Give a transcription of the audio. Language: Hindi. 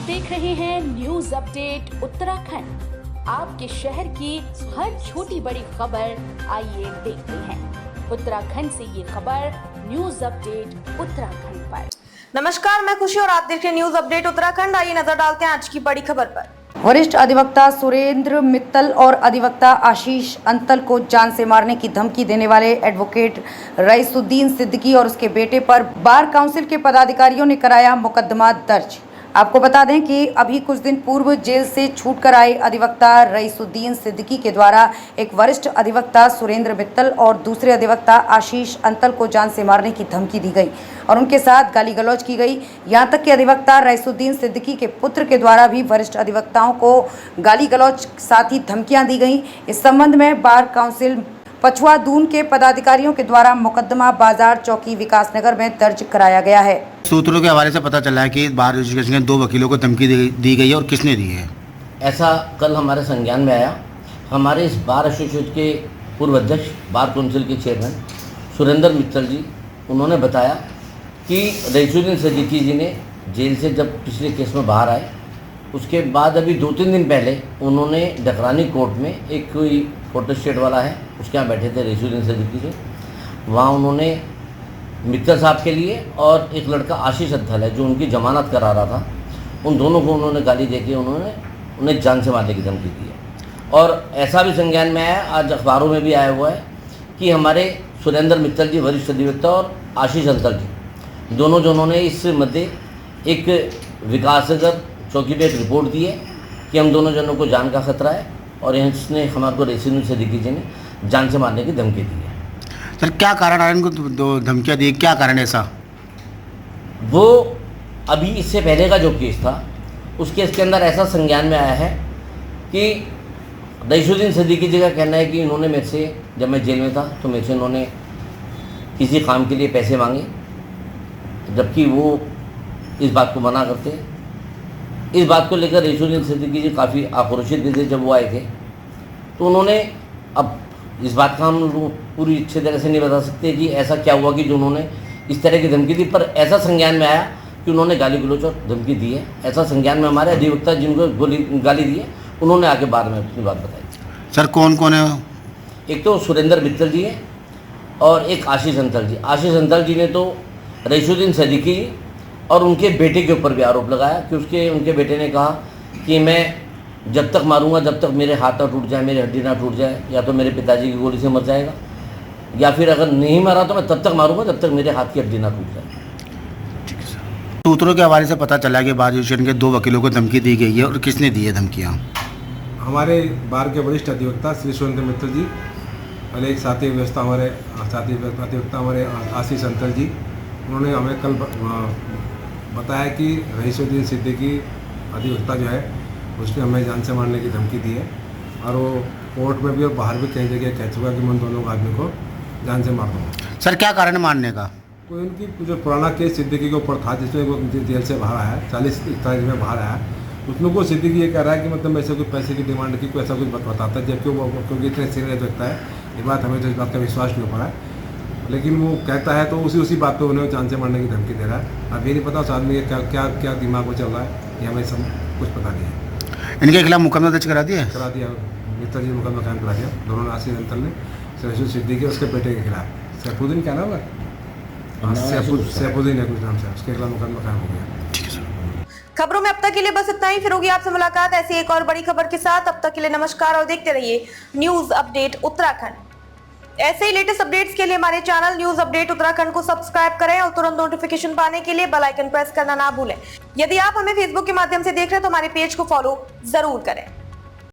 देख रहे हैं न्यूज अपडेट उत्तराखंड। आपके शहर की हर छोटी बड़ी खबर आइए देखते हैं। उत्तराखंड से ये खबर न्यूज अपडेट उत्तराखंड पर। नमस्कार, मैं खुशी और आप देख रहे हैं न्यूज अपडेट उत्तराखंड। आइए नजर डालते हैं आज की बड़ी खबर पर। वरिष्ठ अधिवक्ता सुरेंद्र मित्तल और अधिवक्ता आशीष अंतल को जान से मारने की धमकी देने वाले एडवोकेट रईसुद्दीन सिद्दीकी और उसके बेटे पर बार काउंसिल के पदाधिकारियों ने कराया मुकदमा दर्ज। आपको बता दें कि अभी कुछ दिन पूर्व जेल से छूटकर आए अधिवक्ता रईसुद्दीन सिद्दीकी के द्वारा एक वरिष्ठ अधिवक्ता सुरेंद्र मित्तल और दूसरे अधिवक्ता आशीष अंतल को जान से मारने की धमकी दी गई और उनके साथ गाली गलौज की गई। यहां तक कि अधिवक्ता रईसुद्दीन सिद्दीकी के पुत्र के द्वारा भी वरिष्ठ अधिवक्ताओं को गाली गलौज साथ ही धमकियां दी गई। इस संबंध में बार काउंसिल पछुआ दून के पदाधिकारियों के द्वारा मुकदमा बाजार चौकी विकासनगर में दर्ज कराया गया है। सूत्रों के हवाले से पता चला है कि बार एसोसिएशन के 2 वकीलों को धमकी दी गई है और किसने दी है। ऐसा कल हमारे संज्ञान में आया। हमारे इस बार एसोसिएशन के पूर्व अध्यक्ष बार काउंसिल के चेयरमैन सुरेंद्र मित्तल जी, उन्होंने बताया कि रईसुद्दीन सिद्दीकी जी ने जेल से जब पिछले केस में बाहर आए, उसके बाद अभी 2-3 दिन पहले उन्होंने डकरानी कोर्ट में एक कोई फोटो स्टेट वाला है, उसके यहाँ बैठे थे रईसुद्दीन सिद्दीकी जी। वहाँ उन्होंने मित्तल साहब के लिए और एक लड़का आशीष अंतल है जो उनकी जमानत करा रहा था, उन दोनों को उन्होंने गाली देके उन्हें जान से मारने की धमकी दी है। और ऐसा भी संज्ञान में आया, आज अखबारों में भी आया हुआ है कि हमारे सुरेंद्र मित्तल जी वरिष्ठ अधिवक्ता और आशीष अंतल जी दोनों ने इस मध्य एक विकासनगर चौकी पे एक रिपोर्ट दी है कि हम दोनों जनों को जान का खतरा है और इसने हमारे को रईसुद्दीन सिद्दीकी जी ने जान से मारने की धमकी दी है। सर, क्या कारण है इनको धमकियाँ दी? क्या कारण ऐसा? वो अभी इससे पहले का जो केस था, उस केस के अंदर ऐसा संज्ञान में आया है कि रईसुद्दीन सिद्दीकी जी का कहना है कि इन्होंने मेरे से, जब मैं जेल में था तो मेरे से इन्होंने किसी काम के लिए पैसे मांगे, जबकि वो इस बात को मना करते। इस बात को लेकर रईसुद्दीन सिद्दीकी जी काफ़ी आक्रोशित भी थे जब वो आए थे। तो उन्होंने, अब इस बात का हम लोग पूरी अच्छी तरह से नहीं बता सकते कि ऐसा क्या हुआ कि जो उन्होंने इस तरह की धमकी दी, पर ऐसा संज्ञान में आया कि उन्होंने गाली गलौज और धमकी दी है। ऐसा संज्ञान में हमारे अधिवक्ता जिनको गाली दी है, उन्होंने आगे बाद में अपनी बात बताई। सर, कौन कौन है? एक तो सुरेंद्र मित्तल जी हैं और एक आशीष अंतल जी। आशीष अंतल जी ने तो रईसुद्दीन सिद्दीकी और उनके बेटे के ऊपर भी आरोप लगाया कि उनके बेटे ने कहा कि मैं जब तक मारूंगा जब तक मेरे हाथ ना टूट जाए, मेरी हड्डी ना टूट जाए, या तो मेरे पिताजी की गोली से मर जाएगा, या फिर अगर नहीं मारा तो मैं तब तक मारूंगा जब तक मेरे हाथ की हड्डी ना टूट जाए। सूत्रों के हवाले से पता चला कि बार एसोसिएशन के 2 वकीलों को धमकी दी गई है और किसने दी है धमकियाँ? हमारे बार के वरिष्ठ अधिवक्ता श्री सुरेंद्र मित्तल जी और एक साथी अधिवक्ता हमारे आशीष अंतल जी, उन्होंने हमें कल बताया कि रईसुद्दीन सिद्दीकी अधिवक्ता जो है उसने हमें जान से मारने की धमकी दी है और वो कोर्ट में भी और बाहर भी कई जगह कह चुका कि मैं उन दोनों आदमी को जान से मार दूँगा। सर, क्या कारण है मारने का? कोई उनकी जो पुराना केस सिद्दीकी के ऊपर था जिसमें वो जेल से बाहर आया, 40 तारीख में बाहर आया, उसमें को सिद्दीकी ये कह रहा है कि मतलब ऐसे कोई पैसे की डिमांड की, कोई ऐसा कुछ बताता है, जबकि वो क्योंकि इतने सीनियर लगता है, ये बात हमें तो इस बात का विश्वास नहीं हो पा रहा है, लेकिन वो कहता है तो उसी बात पे उन्हें जान से मारने की धमकी दे रहा है। अब ये नहीं पता उस आदमी का क्या दिमाग में चल रहा है, ये हमें सब कुछ पता नहीं है। इनके खिलाफ मुकदमा दर्ज करा दिया? करा दिया, मित्तल जी मुकदमा कायम करा दिया। दोनों ने, आशीष अंतल ने रईसुद्दीन सिद्दीकी उसके बेटे के खिलाफ, सैफुद्दीन क्या नाम है, सैफुद्दीन है कुछ नाम से, उसके खिलाफ मुकदमा कायम हो गया। ठीक है सर। खबरों में अब तक के लिए बस इतना ही। फिर होगी आपसे मुलाकात ऐसी एक और बड़ी खबर के साथ। अब तक के लिए नमस्कार और देखते रहिए न्यूज अपडेट उत्तराखंड। ऐसे ही लेटेस्ट अपडेट्स के लिए हमारे चैनल न्यूज अपडेट उत्तराखंड को सब्सक्राइब करें और तुरंत नोटिफिकेशन पाने के लिए बेल आइकन प्रेस करना ना भूलें। यदि आप हमें फेसबुक के माध्यम से देख रहे हैं तो हमारे पेज को फॉलो जरूर करें।